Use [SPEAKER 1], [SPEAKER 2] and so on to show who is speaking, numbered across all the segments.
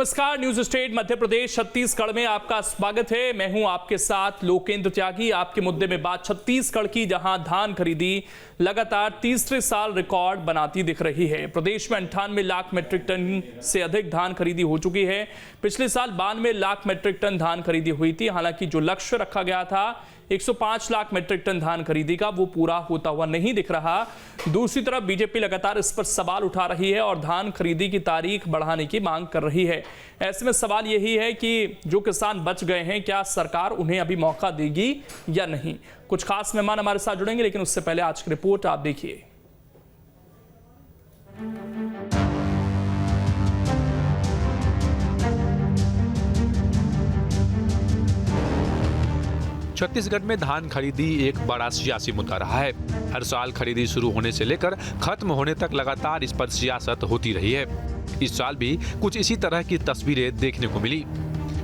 [SPEAKER 1] नमस्कार, news state Madhya Pradesh Chhattisgarh में आपका स्वागत है। मैं हूं आपके साथ लोकेंद्र त्यागी। आपके मुद्दे में बात छत्तीसगढ़ की, जहां धान खरीदी लगातार तीसरे साल रिकॉर्ड बनाती दिख रही है। प्रदेश में 98 लाख मीट्रिक टन से अधिक धान खरीदी हो चुकी है। पिछले साल 92 लाख मीट्रिक टन धान खरीदी हुई थी। हालांकि जो लक्ष्य रखा गया था 105 लाख मीट्रिक टन धान खरीदी का, वो पूरा होता हुआ नहीं दिख रहा। दूसरी तरफ बीजेपी लगातार इस पर सवाल उठा रही है और धान खरीदी की तारीख बढ़ाने की मांग कर रही है। ऐसे में सवाल यही है कि जो किसान बच गए हैं, क्या सरकार उन्हें अभी मौका देगी या नहीं। कुछ खास मेहमान हमारे साथ जुड़ेंगे, लेकिन उससे पहले आज की रिपोर्ट आप देखिए।
[SPEAKER 2] छत्तीसगढ़ में धान खरीदी एक बड़ा सियासी मुद्दा रहा है। हर साल खरीदी शुरू होने से लेकर खत्म होने तक लगातार इस पर सियासत होती रही है। इस साल भी कुछ इसी तरह की तस्वीरें देखने को मिली।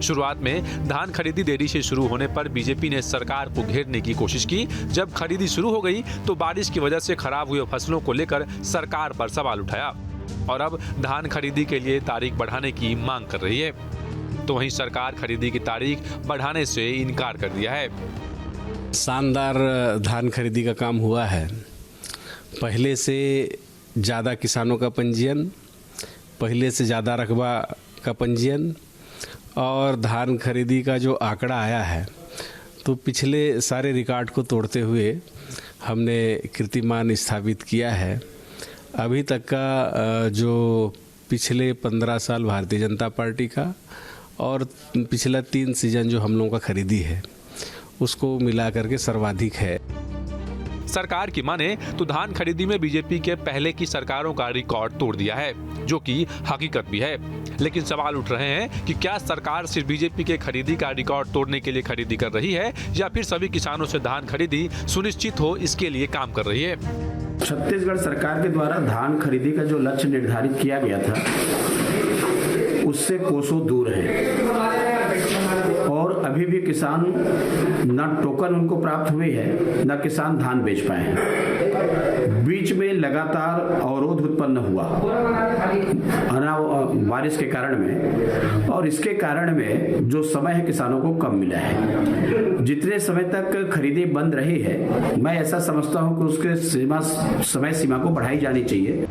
[SPEAKER 2] शुरुआत में धान खरीदी देरी से शुरू होने पर बीजेपी ने सरकार को घेरने की कोशिश की। जब खरीदी शुरू हो गई तो बारिश की वजह से खराब हुए फसलों को लेकर सरकार पर सवाल उठाया और अब धान खरीदी के लिए तारीख बढ़ाने की मांग कर रही है। तो वहीं सरकार खरीदी की तारीख बढ़ाने से इनकार कर दिया है।
[SPEAKER 3] शानदार धान खरीदी का काम हुआ है। पहले से ज़्यादा किसानों का पंजीयन, पहले से ज़्यादा रकबा का पंजीयन और धान खरीदी का जो आंकड़ा आया है, तो पिछले सारे रिकॉर्ड को तोड़ते हुए हमने कीर्तिमान स्थापित किया है। अभी तक का जो पिछले 15 साल भारतीय जनता पार्टी का और पिछला 3 सीजन जो हम लोगों का खरीदी है, उसको मिला करके सर्वाधिक है।
[SPEAKER 2] सरकार की माने तो धान खरीदी में बीजेपी के पहले की सरकारों का रिकॉर्ड तोड़ दिया है, जो कि हकीकत भी है। लेकिन सवाल उठ रहे हैं कि क्या सरकार सिर्फ बीजेपी के खरीदी का रिकॉर्ड तोड़ने के लिए खरीदी कर रही है या फिर सभी किसानों से धान खरीदी सुनिश्चित हो इसके लिए काम कर रही है।
[SPEAKER 4] छत्तीसगढ़ सरकार के द्वारा धान खरीदी का जो लक्ष्य निर्धारित किया गया था, उससे कोसों दूर है और अभी भी किसान न टोकन उनको प्राप्त हुई है, न किसान धान बेच पाए हैं। बीच में लगातार अवरोध उत्पन्न हुआ बारिश के कारण में, और इसके कारण में जो समय है किसानों को कम मिला है। जितने समय तक खरीदी बंद रही है, मैं ऐसा समझता हूं कि उसके समय सीमा को बढ़ाई जानी चाहिए।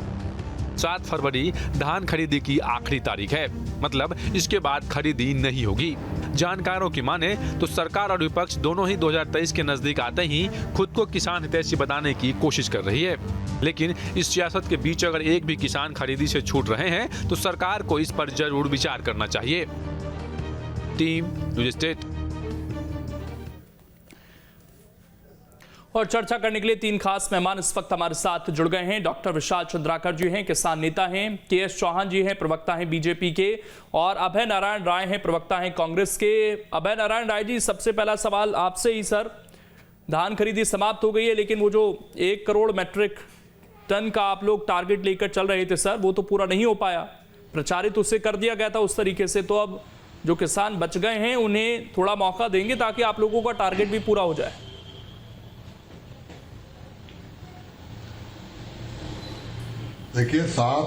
[SPEAKER 2] 7 फरवरी धान खरीदी की आखिरी तारीख है, मतलब इसके बाद खरीदी नहीं होगी। जानकारों की माने तो सरकार और विपक्ष दोनों ही 2023 के नजदीक आते ही खुद को किसान हितैषी बनाने की कोशिश कर रही है। लेकिन इस सियासत के बीच अगर एक भी किसान खरीदी से छूट रहे हैं तो सरकार को इस पर जरूर विचार करना चाहिए। Team news state.
[SPEAKER 1] और चर्चा करने के लिए 3 खास मेहमान इस वक्त हमारे साथ जुड़ गए हैं। डॉक्टर विशाल चंद्राकर जी हैं, किसान नेता हैं। के.एस. चौहान जी हैं, प्रवक्ता हैं बीजेपी के। और अभय नारायण राय हैं, प्रवक्ता हैं कांग्रेस के। अभय नारायण राय जी, सबसे पहला सवाल आपसे ही सर। धान खरीदी समाप्त हो गई है, लेकिन वो जो 1 करोड़ मीट्रिक टन का आप लोग टारगेट लेकर चल रहे थे सर, वो तो पूरा नहीं हो पाया। प्रचारित उससे कर दिया गया था उस तरीके से। तो अब जो किसान बच गए हैं उन्हें थोड़ा मौका देंगे ताकि आप लोगों का टारगेट भी पूरा हो जाए।
[SPEAKER 5] देखिए, 7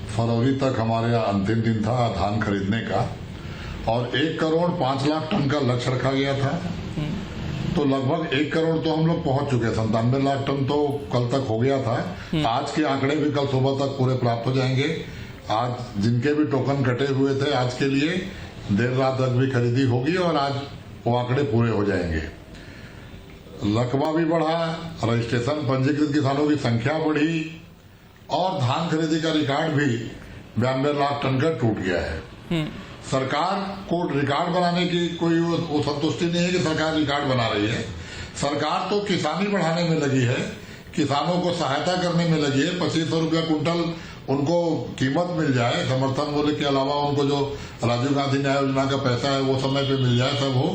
[SPEAKER 5] फरवरी तक हमारे यहाँ अंतिम दिन था धान खरीदने का और 1 करोड़ 5 लाख टन का लक्ष्य रखा गया था। तो लगभग 1 करोड़ तो हम लोग पहुंच चुके हैं। 97 लाख टन तो कल तक हो गया था। आज के आंकड़े भी कल सुबह तक पूरे प्राप्त हो जाएंगे। आज जिनके भी टोकन कटे हुए थे, आज के लिए देर रात तक भी खरीदी होगी और आज वो आंकड़े पूरे हो जाएंगे। रकबा भी बढ़ा, रजिस्ट्रेशन पंजीकृत किसानों की संख्या बढ़ी और धान खरीदी का रिकॉर्ड भी 92 लाख टन का टूट गया है। सरकार को रिकॉर्ड बनाने की कोई वो संतुष्टि नहीं है कि सरकार रिकॉर्ड बना रही है। सरकार तो किसानी बढ़ाने में लगी है, किसानों को सहायता करने में लगी है। 2500 रुपया कुंटल उनको कीमत मिल जाए, समर्थन मूल्य के अलावा उनको जो राजीव गांधी न्याय योजना का पैसा है वो समय पे मिल जाए, सब हो,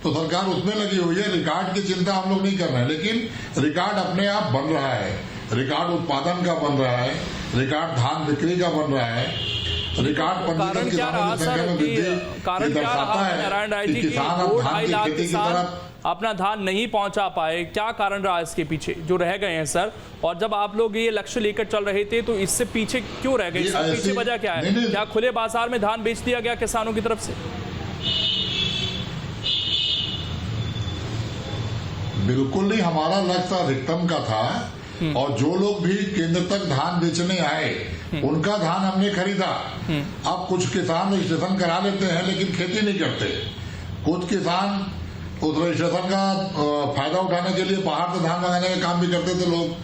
[SPEAKER 5] तो सरकार उसमें लगी हुई है। रिकॉर्ड की चिंता हम लोग नहीं कर रहे हैं, लेकिन रिकॉर्ड अपने आप बन रहा है। रिकॉर्ड उत्पादन का बन रहा है, रिकॉर्ड धान बिक्री का बन रहा है, रिकॉर्ड पंजीकृत किसानों की संख्या में वृद्धि दर्शाता है कि किसान अब धान की खेती की तरफ
[SPEAKER 1] अपना धान नहीं पहुंचा पाए, क्या कारण रहा इसके पीछे जो रह गए हैं सर? और जब आप लोग ये लक्ष्य लेकर चल रहे थे तो इससे पीछे क्यों रह गए? इसके पीछे वजह क्या है? क्या खुले बाजार में धान बेच दिया गया किसानों की तरफ से?
[SPEAKER 5] बिल्कुल नहीं, हमारा लक्ष्य अधिकतम का था और जो लोग भी केंद्र तक धान बेचने आए उनका धान हमने खरीदा। अब कुछ किसान रजिस्ट्रेशन करा लेते हैं लेकिन खेती नहीं करते। कुछ किसान उस रजिस्ट्रेशन का फायदा उठाने के लिए बाहर से धान मंगाने का काम भी करते थे लोग।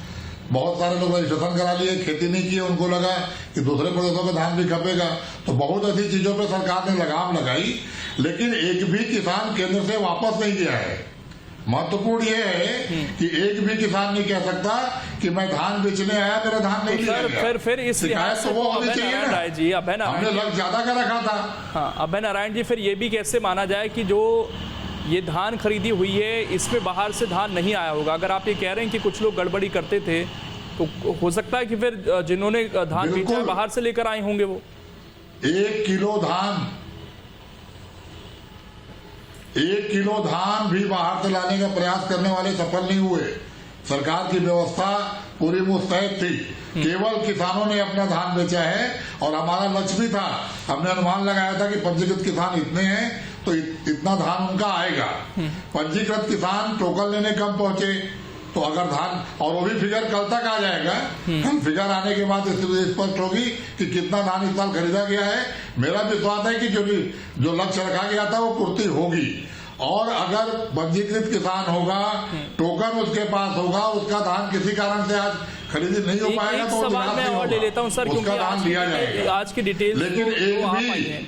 [SPEAKER 5] बहुत सारे लोग रजिस्ट्रेशन करा लिए, खेती नहीं किए, उनको लगा कि दूसरे प्रदेशों का धान भी खपेगा। तो बहुत ऐसी चीजों पे सरकार ने लगाम लगाई, लेकिन एक भी किसान केंद्र से वापस नहीं गया है। महत्वपूर्ण ये है कि एक भी किसान नहीं कह सकता कि मैं धान बेचने आया, मेरा धान नहीं लिया गया।
[SPEAKER 1] फिर इस लिहाज से
[SPEAKER 5] वो होनी चाहिए ना
[SPEAKER 1] जी, अभय नारायण,
[SPEAKER 5] हमने लक्ष्य ज्यादा का रखा था।
[SPEAKER 1] हाँ अभय नारायण जी, फिर ये भी कैसे माना जाए कि जो ये धान खरीदी हुई है इसमें बाहर से धान नहीं आया होगा? अगर आप ये कह रहे हैं कि कुछ लोग गड़बड़ी करते थे तो हो सकता है कि फिर जिन्होंने धान बेचा बाहर से लेकर आए होंगे वो।
[SPEAKER 5] 1 किलो धान भी बाहर से लाने का प्रयास करने वाले सफल नहीं हुए। सरकार की व्यवस्था पूरी मुस्तैद थी, केवल किसानों ने अपना धान बेचा है। और हमारा लक्ष्य भी था, हमने अनुमान लगाया था कि पंजीकृत किसान इतने हैं तो इतना धान उनका आएगा। पंजीकृत किसान टोकन लेने कम पहुंचे, तो अगर धान, और वो भी फिगर कल तक आ जाएगा। कल फिगर आने के बाद स्पष्ट होगी कि कितना धान इस साल खरीदा गया है। मेरा विश्वास है कि जो लक्ष्य रखा गया था वो पूर्ति होगी। और अगर पंजीकृत किसान होगा, टोकन उसके पास होगा, उसका धान किसी कारण से आज खरीदी नहीं हो पाएगा तो
[SPEAKER 1] सवाल मैं और ले लेता हूं सर, क्योंकि
[SPEAKER 5] धान लिया जाएगा।
[SPEAKER 1] आज की डिटेल
[SPEAKER 5] लेकिन एक भी,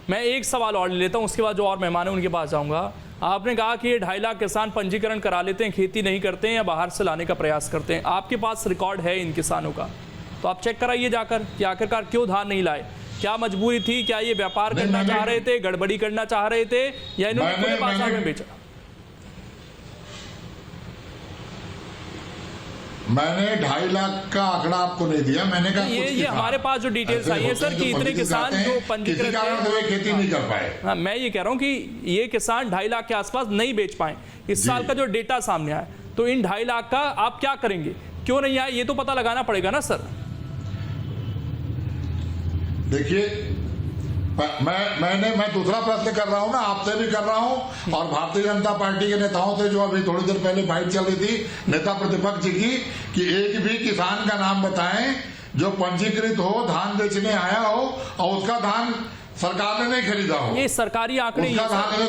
[SPEAKER 1] मैं एक सवाल और ले लेता हूं, उसके बाद जो और मेहमान है उनके पास जाऊंगा। आपने कहा कि ये 2.5 लाख किसान पंजीकरण करा लेते हैं, खेती नहीं करते हैं या बाहर से लाने का प्रयास करते हैं। आपके पास रिकॉर्ड है इन किसानों का, तो आप चेक कराइए जाकर कि आखिरकार क्यों धान नहीं लाए। क्या मजबूरी थी? क्या ये व्यापार करना चाह रहे थे, गड़बड़ी करना चाह रहे थे, या इन्होंने खुले बाजार में बेचा?
[SPEAKER 5] मैंने 2.5 लाख का आंकड़ा आपको नहीं दिया। मैंने कहा
[SPEAKER 1] ये हमारे पास जो डिटेल्स आई है सर कि इतने किसान जो पंजीकृत
[SPEAKER 5] खेती नहीं कर पाए।
[SPEAKER 1] हाँ, मैं ये कह रहा हूँ कि ये किसान 2.5 लाख के आसपास नहीं बेच पाए। इस साल का जो डेटा सामने आया, तो इन 2.5 लाख का आप क्या करेंगे? क्यों नहीं आए ये तो पता लगाना पड़ेगा ना सर।
[SPEAKER 5] देखिए, मैं दूसरा प्रश्न कर रहा हूं ना, आपसे भी कर रहा हूं और भारतीय जनता पार्टी के नेताओं से, जो अभी थोड़ी देर पहले फाइट चल रही थी नेता प्रतिपक्ष की, कि एक भी किसान का नाम बताएं जो पंजीकृत हो, धान बेचने आया हो और उसका धान सरकार ने नहीं खरीदा हो।
[SPEAKER 1] ये सरकारी आंकड़े,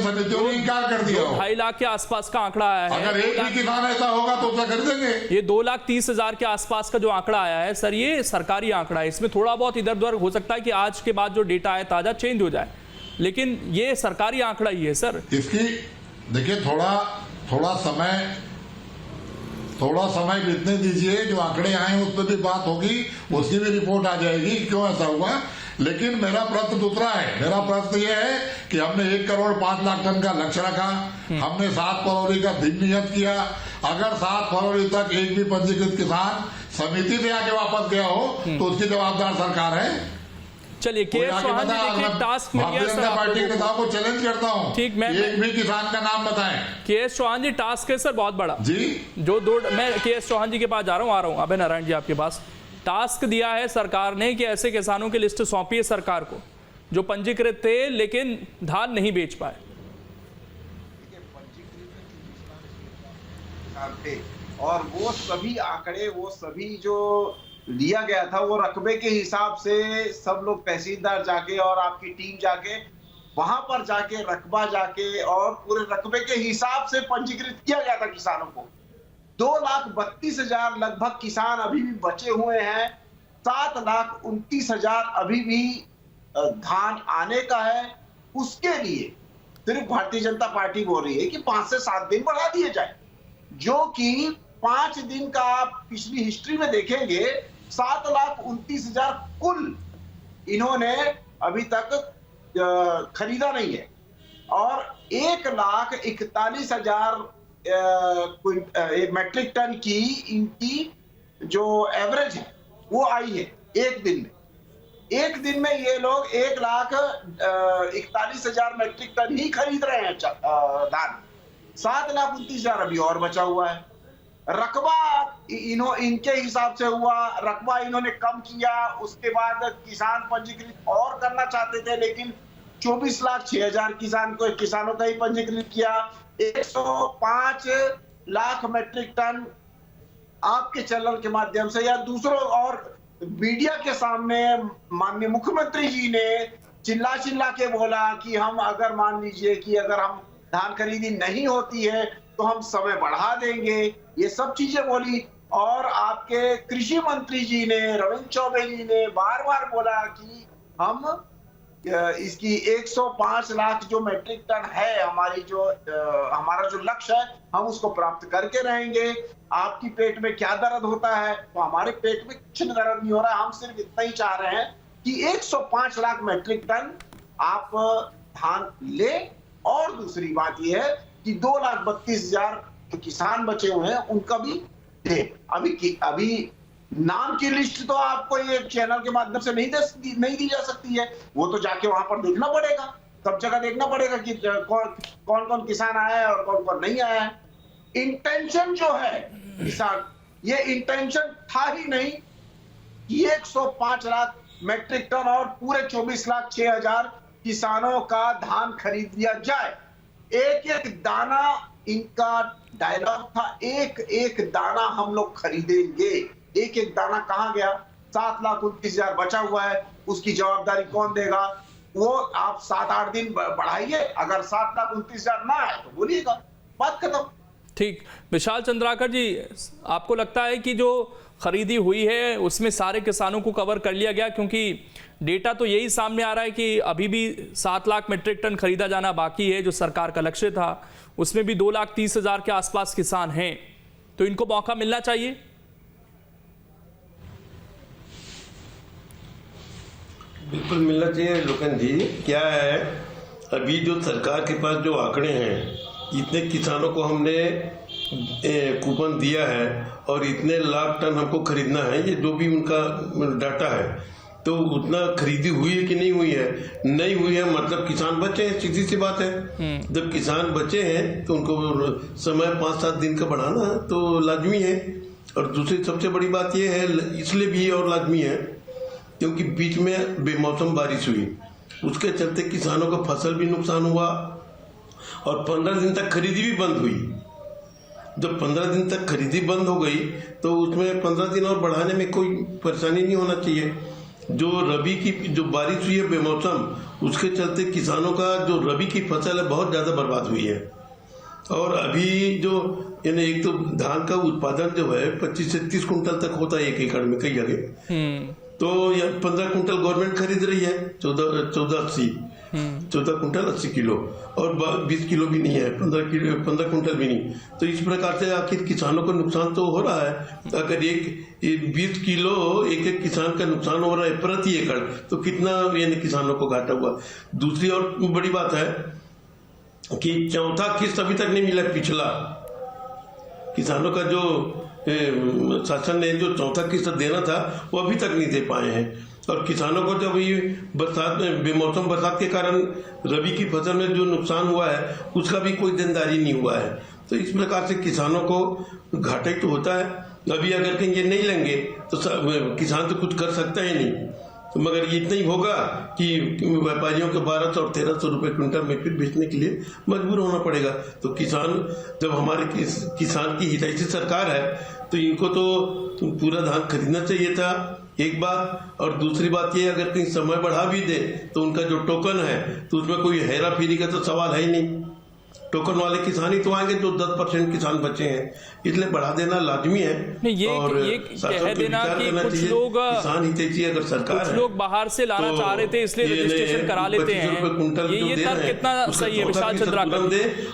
[SPEAKER 5] समितियों ने इनकार कर दिया हो।
[SPEAKER 1] 2.5 लाख के आसपास का आंकड़ा आया है।
[SPEAKER 5] अगर एक भी किसान ऐसा होगा तो उसका खरीदेंगे।
[SPEAKER 1] ये 2,30,000 के आसपास का जो आंकड़ा आया है सर, ये सरकारी आंकड़ा है। इसमें थोड़ा बहुत इधर उधर हो सकता है कि आज के बाद जो डेटा है ताजा चेंज हो जाए, लेकिन ये सरकारी आंकड़ा ही है सर।
[SPEAKER 5] इसकी देखिए, थोड़ा समय बीतने दीजिए। जो आंकड़े आए उस पर भी बात होगी, उसकी भी रिपोर्ट आ जाएगी क्यों ऐसा हुआ। लेकिन मेरा प्रश्न दूसरा है। मेरा प्रश्न ये है कि हमने 1 करोड़ 5 लाख टन का लक्ष्य रखा, हमने 7 फरवरी का दिन नियत किया। अगर 7 फरवरी तक एक भी पंजीकृत किसान समिति से आके वापस गया हो तो उसकी जवाबदार सरकार है।
[SPEAKER 1] चलिए, के.एस. चौहान जी, देखिए टास्क मिल गया सर।
[SPEAKER 5] पार्टी के नेताओं को चैलेंज करता हूं,
[SPEAKER 1] ठीक, मैं
[SPEAKER 5] एक भी किसान का नाम बताएं।
[SPEAKER 1] के.एस. चौहान जी, टास्क है सर बहुत बड़ा
[SPEAKER 5] जी।
[SPEAKER 1] मैं के.एस. चौहान जी के पास आ रहा हूं। अभय नारायण जी, आपके पास टास्क दिया है सरकार ने कि ऐसे किसानों की लिस्ट सौंपी है सरकार को जो पंजीकृत थे लेकिन धान नहीं बेच पाए।
[SPEAKER 6] और वो सभी आंकड़े, वो सभी जो लिया गया था, वो रकबे के हिसाब से सब लोग तहसीलदार जाके और आपकी टीम जाके वहां पर जाके रकबा जाके और पूरे रकबे के हिसाब से पंजीकृत किया गया था किसानों को। 2,32,000 लगभग किसान अभी भी बचे हुए हैं। 7,29,000 अभी भी धान आने का है। उसके लिए सिर्फ भारतीय जनता पार्टी बोल रही है कि 5 से 7 दिन बढ़ा दिए जाए, जो कि 5 दिन का आप पिछली हिस्ट्री में देखेंगे 7,29,000 कुल इन्होंने अभी तक खरीदा नहीं है। और 1,41,000 मेट्रिक टन की इनकी जो एवरेज है वो आई है एक दिन में। एक दिन में ये लोग 1,41,000 मेट्रिक टन ही खरीद रहे हैं धान। 7,29,000 अभी और बचा हुआ है। रकबा इनके हिसाब से हुआ, रकबा इन्होंने कम किया। उसके बाद किसान पंजीकृत और करना चाहते थे, लेकिन 24,06,000 किसानों का ही पंजीकृत किया। 105 लाख मैट्रिक टन आपके चैनल के माध्यम से या दूसरों और मीडिया के सामने माननीय मुख्यमंत्री जी ने चिल्ला के बोला कि हम अगर मान लीजिए कि अगर हम धान खरीदी नहीं होती है तो हम समय बढ़ा देंगे, ये सब चीजें बोली। और आपके कृषि मंत्री जी ने, रविंद्र चौबे जी ने बार बार बोला कि हम इसकी 105 लाख जो मैट्रिक टन है हमारा जो लक्ष्य है, हम उसको प्राप्त करके रहेंगे। आपकी पेट में क्या दर्द होता है? तो हमारे पेट में कुछ दर्द नहीं हो रहा है, हम सिर्फ इतना ही चाह रहे हैं कि 105 लाख मैट्रिक टन आप धान ले। और दूसरी बात यह है कि 2,32,000 जो किसान बचे हुए हैं उनका भी दे। अभी नाम की लिस्ट तो आपको ये चैनल के माध्यम से नहीं दी जा सकती है, वो तो जाके वहां पर देखना पड़ेगा, सब जगह देखना पड़ेगा कि कौन कौन किसान आया है और कौन कौन नहीं आया है। इंटेंशन जो है किसान, ये इंटेंशन था ही नहीं कि 105 लाख मैट्रिक टन और पूरे 24,06,000 किसानों का धान खरीद लिया जाए। एक एक दाना इनका डायलॉग था, एक एक दाना हम लोग खरीदेंगे। एक एक दाना कहां गया? 7,29,000 बचा हुआ है, उसकी जवाबदारी कौन देगा? वो आप 7-8 दिन बढ़ाइए, अगर 7,29,000 ना आए तो बोलिएगा, बात खत्म।
[SPEAKER 1] ठीक। विशाल चंद्राकर जी, आपको लगता है कि जो खरीदी हुई है उसमें सारे किसानों को कवर कर लिया गया? क्योंकि डेटा तो यही सामने आ रहा है कि अभी भी 7 लाख मैट्रिक टन खरीदा जाना बाकी है, जो सरकार का लक्ष्य था। उसमें भी 2,30,000 के आसपास किसान हैं, तो इनको मौका मिलना चाहिए।
[SPEAKER 7] बिल्कुल मिलना चाहिए लोकन जी। क्या है, अभी जो सरकार के पास जो आंकड़े हैं, इतने किसानों को हमने कूपन दिया है और इतने लाख टन हमको खरीदना है, ये जो भी उनका डाटा है, तो उतना खरीदी हुई है कि नहीं हुई है? नहीं हुई है मतलब किसान बचे हैं, सीधी सी बात है। जब किसान बचे हैं तो उनको समय 5-7 दिन का बढ़ाना तो लाजमी है। और दूसरी सबसे बड़ी बात यह है, इसलिए भी और लाजमी है क्योंकि बीच में बेमौसम बारिश हुई, उसके चलते किसानों का फसल भी नुकसान हुआ और 15 दिन तक खरीदी भी बंद हुई। जब 15 दिन तक खरीदी बंद हो गई तो उसमें 15 दिन और बढ़ाने में कोई परेशानी नहीं होना चाहिए। जो रबी की जो बारिश हुई है बेमौसम, उसके चलते किसानों का जो रबी की फसल है बहुत ज़्यादा बर्बाद हुई है। और अभी जो यानी एक तो धान का उत्पादन जो है 25 से 30 कुंटल तक होता है 1 एकड़ में कई जगह, तो 15 कुंटल गवर्नमेंट खरीद रही है, 14 कुंटल 80 किलो, और 20 किलो भी नहीं है, 15 कुंटल भी नहीं। तो इस प्रकार से आखिर किसानों को नुकसान तो हो रहा है। अगर 20 किलो एक किसान का नुकसान हो रहा है प्रति एकड़, तो कितना यानी किसानों को घाटा हुआ। दूसरी और बड़ी बात है कि चौथा किस्त अभी तक नहीं मिला। पिछला किसानों का जो शासन ने जो चौथा किस्त देना था वो अभी तक नहीं दे पाए हैं। और किसानों को जब ये बरसात में बेमौसम बरसात के कारण रबी की फसल में जो नुकसान हुआ है उसका भी कोई देनदारी नहीं हुआ है। तो इस प्रकार से किसानों को घाटा ही तो होता है। अभी अगर कहीं ये नहीं लेंगे तो किसान तो कुछ कर सकता ही नहीं। तो मगर ये इतना ही होगा कि व्यापारियों को 1200 और 1300 रुपए क्विंटल में फिर बेचने के लिए मजबूर होना पड़ेगा। तो किसान, जब हमारे किसान की हितैषी सरकार है तो इनको तो पूरा धान खरीदना चाहिए था, एक बात। और दूसरी बात ये, अगर कहीं समय बढ़ा भी दे तो उनका जो टोकन है तो उसमें कोई हेरा फेरी का तो सवाल है ही नहीं। टोकन वाले किसान ही तो आएंगे जो 10% किसान बचे हैं, इसलिए बढ़ा देना लाजमी है।
[SPEAKER 1] और ये कह देना कि कुछ लोग
[SPEAKER 7] किसान हितैषी अगर सरकार
[SPEAKER 1] कुछ लोग बाहर से लाना चाह रहे थे इसलिए रजिस्ट्रेशन करा लेते हैं, ये तर्क कितना सही है विशाल चंद्राकर?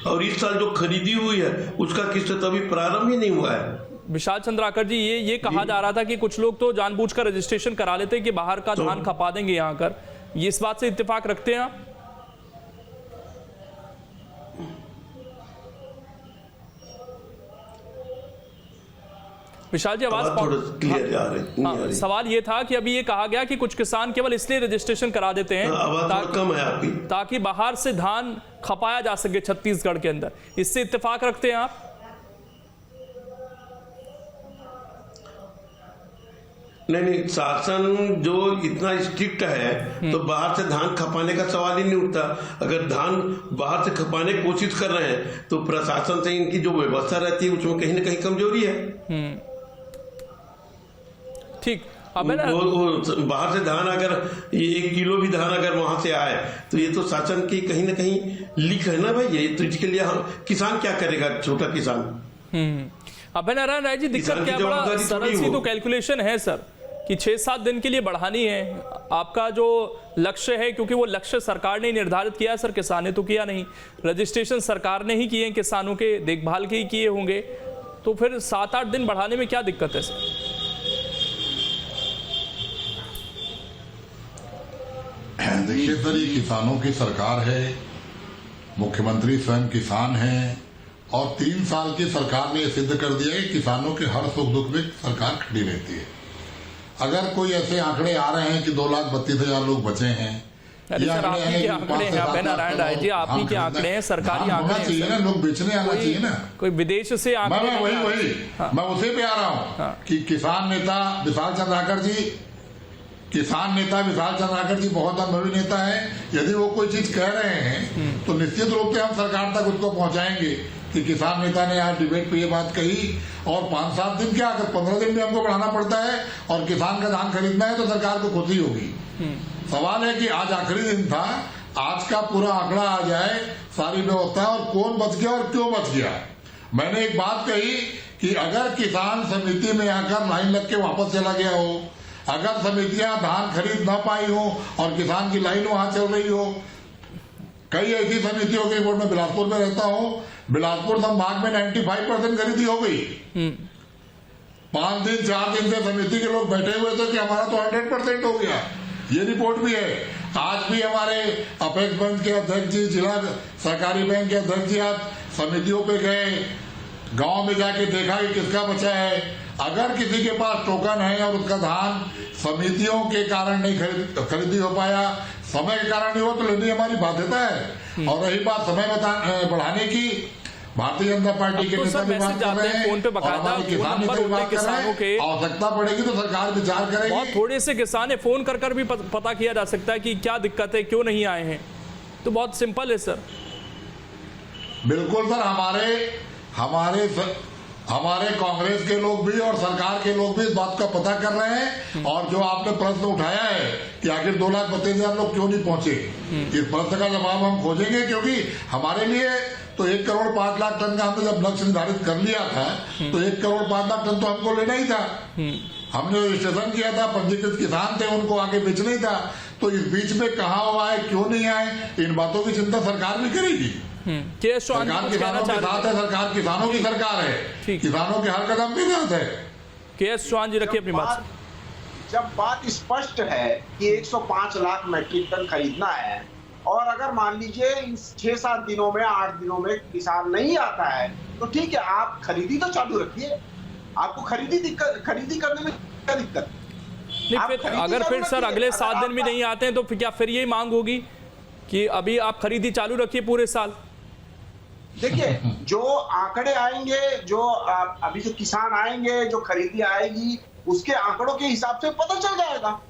[SPEAKER 7] और इस साल जो खरीदी हुई है उसका किस्त तो अभी प्रारंभ ही नहीं हुआ है।
[SPEAKER 1] विशाल चंद्राकर जी, ये कहा जा रहा था कि कुछ लोग तो जानबूझकर रजिस्ट्रेशन करा लेते हैं कि बाहर का धान खपा देंगे यहाँ कर। ये इस बात से इत्तेफाक रखते हैं आप? विशाल जी, आवाज
[SPEAKER 7] क्लियर आ रही?
[SPEAKER 1] सवाल ये था कि अभी ये कहा गया कि कुछ किसान केवल इसलिए रजिस्ट्रेशन करा देते हैं
[SPEAKER 7] कम है आपकी,
[SPEAKER 1] ताकि बाहर से धान खपाया जा सके छत्तीसगढ़ के अंदर। इससे इत्तेफाक रखते हैं आप?
[SPEAKER 7] नहीं, शासन जो इतना स्ट्रिक्ट है तो बाहर से धान खपाने का सवाल ही नहीं उठता। अगर धान बाहर से खपाने की कोशिश कर रहे हैं तो प्रशासन से इनकी जो व्यवस्था रहती है उसमें कहीं ना कहीं कमजोरी है।
[SPEAKER 1] ठीक, अब
[SPEAKER 7] वो बाहर से धान अगर 1 किलो भी धान अगर वहां से आए तो ये तो शासन की कहीं ना कहीं लीक है ना भाई। ये तो इसके लिए किसान क्या करेगा, छोटा किसान।
[SPEAKER 1] अभय नारायण राय जी, दिक्कत क्या, बड़ा सरल सी तो कैलकुलेशन है सर कि 6-7 दिन के लिए बढ़ानी है। आपका जो लक्ष्य है, क्योंकि वो लक्ष्य सरकार ने निर्धारित किया सर, किसान ने तो किया नहीं। रजिस्ट्रेशन सरकार ने ही किए, किसानों के देखभाल के ही किए होंगे, तो फिर 7-8 दिन बढ़ाने में क्या दिक्कत है सर?
[SPEAKER 5] देखिए सर, ये किसानों की सरकार है, मुख्यमंत्री स्वयं किसान हैं और 3 साल की सरकार ने यह सिद्ध कर दिया है कि किसानों के हर सुख दुख में सरकार खड़ी रहती है। अगर कोई ऐसे आंकड़े आ रहे हैं कि 2,32,000 लोग बचे हैं,
[SPEAKER 1] सर आपनी के आंकड़े हैं अभय नारायण राय जी, आपनी के आंकड़े हैं, सरकारी आंकड़े हैं
[SPEAKER 5] चाहिए ना, लोग बेचने आना चाहिए ना।
[SPEAKER 1] कोई विदेश से आंकड़े
[SPEAKER 5] मैं उसी पे आ रहा हूँ कि किसान नेता विशाल चंद्राकर जी बहुत अनुभवी नेता है। यदि वो कोई चीज कह रहे हैं तो निश्चित रूप से हम सरकार तक उसको पहुंचाएंगे कि किसान नेता ने आज डिबेट पे ये बात कही। और 5-7 दिन क्या, अगर 15 दिन भी हमको बढ़ाना पड़ता है और किसान का धान खरीदना है तो सरकार को खुशी होगी। सवाल है कि आज आखिरी दिन था, आज का पूरा आंकड़ा आ जाए, सारी व्यवस्था, और कौन बच गया और क्यों बच गया। मैंने एक बात कही कि अगर किसान समिति में आकर लाइन लग के वापस चला गया हो, अगर समितियां धान खरीद ना पाई हो और किसान की लाइन वहां चल रही हो, कई ऐसी समितियों की रिपोर्ट में बिलासपुर में रहता हूं, बिलासपुर संभाग में 95% खरीदी हो गई। 5 दिन 4 दिन से समिति के लोग बैठे हुए थे कि हमारा तो 100% हो गया, ये रिपोर्ट भी है। आज भी हमारे अपेक्स बैंक के अध्यक्ष जी, जिला सहकारी बैंक के अध्यक्ष जी आज समितियों पे गए, गांव में जाके देखा कि किसका बचा है। अगर किसी के पास टोकन है और उसका धान समितियों के कारण नहीं खरीदी हो पाया, समय के कारण नहीं हो, तो लेनी हमारी बाध्यता है। और रही बात समय बढ़ाने की, भारतीय जनता पार्टी के नेता भी बात कर रहे हैं,
[SPEAKER 1] फोन पे बकायदा
[SPEAKER 5] किसान नेता भी बात कर रहे हैं। आवश्यकता पड़ेगी तो सरकार विचार करेगी।
[SPEAKER 1] बहुत थोड़े से किसान है, फोन कर भी पता किया जा सकता है कि क्या दिक्कत है, क्यों नहीं आए हैं, तो बहुत सिंपल है सर।
[SPEAKER 5] बिल्कुल सर, हमारे कांग्रेस के लोग भी और सरकार के लोग भी इस बात का पता कर रहे हैं। और जो आपने प्रश्न उठाया है कि आखिर 2,32,000 लोग क्यों नहीं पहुंचे, इस प्रश्न का जवाब हम खोजेंगे, क्योंकि हमारे लिए तो 1 करोड़ 5 लाख टन का हमने जब लक्ष्य निर्धारित कर लिया था तो 1 करोड़ 5 लाख टन तो हमको लेना ही था। हमने रजिस्ट्रेशन किया था, पंजीकृत किसान थे, उनको आगे बेचना ही था। तो इस बीच में कहाँ हुआ है, क्यों नहीं आए, इन बातों की चिंता सरकार भी करेगी।
[SPEAKER 1] सरकार
[SPEAKER 5] किसानों के साथ है, सरकार किसानों की सरकार है, किसानों के हर कदम पे साथ है।
[SPEAKER 1] के.एस. चौहान जी, रखिए अपनी बात।
[SPEAKER 6] जब बात स्पष्ट है कि 105 लाख मैट्रिक टन खरीदना है और अगर मान लीजिए इन 6-7 दिनों में 8 दिनों में किसान नहीं आता है तो ठीक है, आप खरीदी तो चालू रखिए। आपको खरीदी करने में क्या दिक्कत?
[SPEAKER 1] अगर फिर सर अगले 7 दिन भी नहीं आते हैं तो फिर क्या फिर यही मांग होगी कि अभी आप खरीदी चालू रखिए पूरे साल?
[SPEAKER 6] देखिए, जो आंकड़े आएंगे, जो अभी जो किसान आएंगे, जो खरीदी आएगी, उसके आंकड़ों के हिसाब से पता चल जाएगा।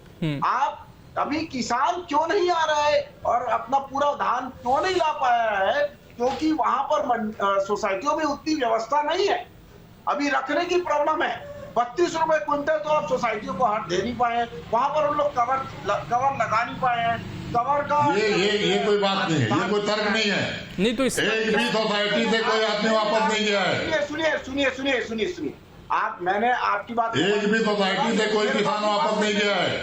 [SPEAKER 6] आप अभी किसान क्यों नहीं आ रहा है और अपना पूरा धान क्यों नहीं ला पाया है, क्योंकि वहां पर सोसाइटियों में उतनी व्यवस्था नहीं है। अभी रखने की प्रॉब्लम है। 32 रुपए क्विंटल तो आप सोसाइटियों को हाथ दे नहीं पाए, वहां पर उन लोग कवर लगा नहीं पाए हैं। कवर का
[SPEAKER 5] ये कोई बात नहीं है, ये कोई तर्क नहीं है।
[SPEAKER 1] नहीं तो
[SPEAKER 5] एक भी सोसाइटी से कोई आदमी वापस नहीं गया है।
[SPEAKER 6] सुनिए, मैंने आपकी बात,
[SPEAKER 5] एक भी सोसाइटी से कोई किसान वापस नहीं गया है।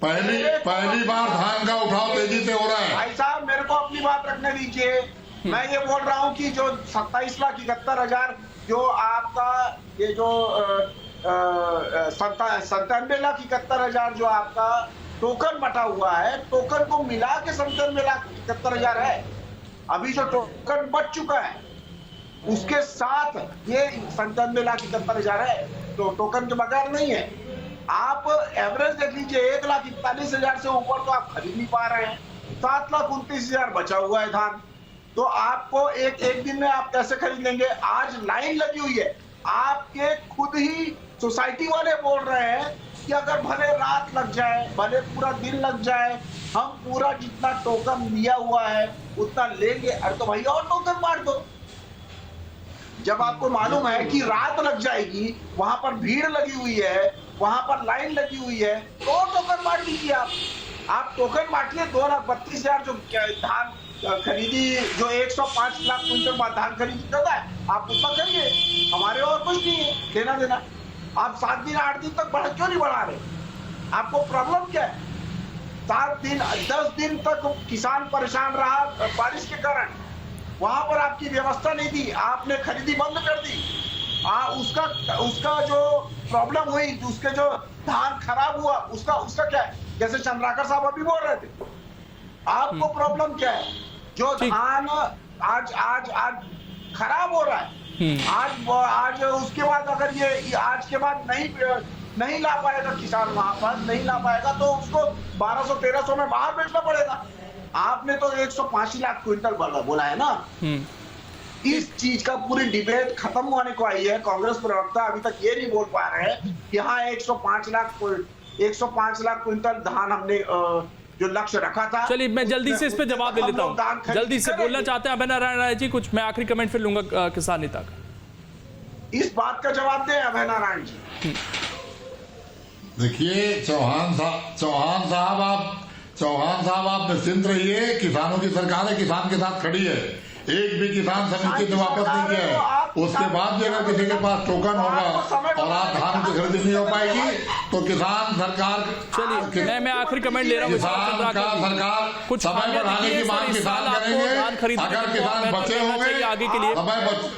[SPEAKER 5] पहली बार धान का उठाव तेजी से हो रहा है।
[SPEAKER 6] भाई साहब, मेरे को अपनी बात रखने दीजिए। मैं ये बोल रहा हूँ कि जो 27,71,000 जो आपका ये जो 97,71,000 जो आपका टोकन बटा हुआ है, टोकन को मिला के 97,71,000 है। अभी जो टोकन बच चुका है उसके साथ ये 97,71,000 है, तो टोकन के बगैर नहीं है। आप एवरेज देख लीजिए, 1,41,000 से ऊपर तो आप खरीद नहीं पा रहे हैं। 7,29,000 बचा हुआ है धान। तो आपको एक दिन में आप कैसे खरीद लेंगे? आज लाइन लगी हुई है, आपके खुद ही सोसाइटी वाले बोल रहे हैं कि अगर भले रात लग जाए, भले पूरा दिन लग जाए, हम पूरा जितना टोकन लिया हुआ है उतना लेंगे। अरे तो भाई और टोकन बांट दो। जब आपको मालूम है कि रात लग जाएगी, वहां पर भीड़ लगी हुई है, वहां पर लाइन लगी हुई है, तो टोकन बांट दीजिए। आप टोकन बांटिए। 2,32,000 जो धान खरीदी, जो 105 लाख क्विंटल धान खरीदी करता है, आप उतना करिए। हमारे और कुछ नहीं है देना देना। आप 7 दिन 8 दिन तक क्यों नहीं बढ़ा रहे? आपको प्रॉब्लम क्या है? 7 दिन 10 दिन तक किसान परेशान रहा बारिश के कारण, वहां पर आपकी व्यवस्था नहीं थी, आपने खरीदी बंद कर दी। उसका जो प्रॉब्लम हुई, उसके जो धान खराब हुआ, उसका क्या है? जैसे चंद्राकर साहब अभी बोल रहे थे, आपको प्रॉब्लम क्या है? जो धान आज खराब हो रहा है, आज उसके बाद अगर ये आज के बाद नहीं ला पाएगा किसान, वहां पर नहीं ला पाएगा तो उसको 1200-1300 में बाहर बेचना पड़ेगा। आपने तो 105 लाख क्विंटल बोला है ना। इस चीज का पूरी डिबेट खत्म होने को आई है। कांग्रेस प्रवक्ता अभी तक ये नहीं बोल पा रहे हैं कि हाँ 105 लाख क्विंटल धान हमने जो लक्ष्य रखा था।
[SPEAKER 1] चलिए मैं जल्दी से इस पे जवाब दे लेता हूँ। जल्दी से बोलना चाहते हैं अभय नारायण राय जी कुछ? मैं आखिरी कमेंट फिर लूंगा किसान नेता का।
[SPEAKER 6] इस बात का जवाब दें अभय नारायण जी।
[SPEAKER 5] देखिए चौहान साहब आप निश्चिंत रहिए, किसानों की सरकार है, किसान के साथ खड़ी है। एक भी किसान समिति ने वापस नहीं किया है। उसके बाद भी अगर किसी के पास टोकन होगा और आप धान की खरीदी नहीं हो पाएगी तो किसान सरकार।
[SPEAKER 1] चलिए मैं आखिरी कमेंट ले रहा हूँ।
[SPEAKER 5] सरकार
[SPEAKER 1] कुछ
[SPEAKER 5] समय बढ़ाने की मांग किसान करेंगे। अगर किसान बचे होंगे
[SPEAKER 1] आगे के लिए।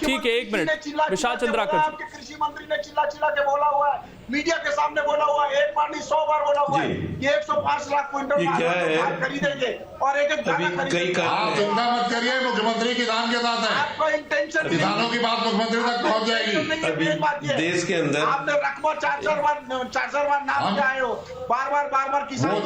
[SPEAKER 1] ठीक है, 1 मिनट। विशाल चंद्राकर जी,
[SPEAKER 6] कृषि मंत्री ने चिल्ला के बोला हुआ है, मीडिया के सामने बोला हुआ है, एक बार नहीं 100 बार बोला हुआ है कि 105 लाख क्विंटल धान खरीदेंगे और एक दाना खरीदेंगे।
[SPEAKER 5] आप चिंता मत करिए, मुख्यमंत्री किसान के साथ है।
[SPEAKER 6] आपका इंटेंशन,
[SPEAKER 5] किसानों की बात मुख्यमंत्री तक पहुंच जाएगी।
[SPEAKER 7] अभी देश के अंदर
[SPEAKER 6] आपने रकबा 4-4 बार नाम आए हो, बार किसान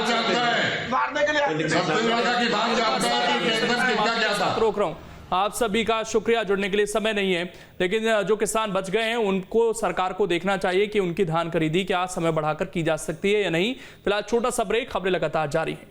[SPEAKER 5] चाहता है
[SPEAKER 6] मारने के लिए।
[SPEAKER 5] छत्तीसगढ़ का किसान चाहता है कि पेंशन कितना क्या था।
[SPEAKER 1] रोक रहा हूँ। आप सभी का शुक्रिया, जुड़ने के लिए समय नहीं है, लेकिन जो किसान बच गए हैं उनको सरकार को देखना चाहिए कि उनकी धान खरीदी क्या समय बढ़ाकर की जा सकती है या नहीं। फिलहाल छोटा सा ब्रेक, खबरें लगातार जारी हैं।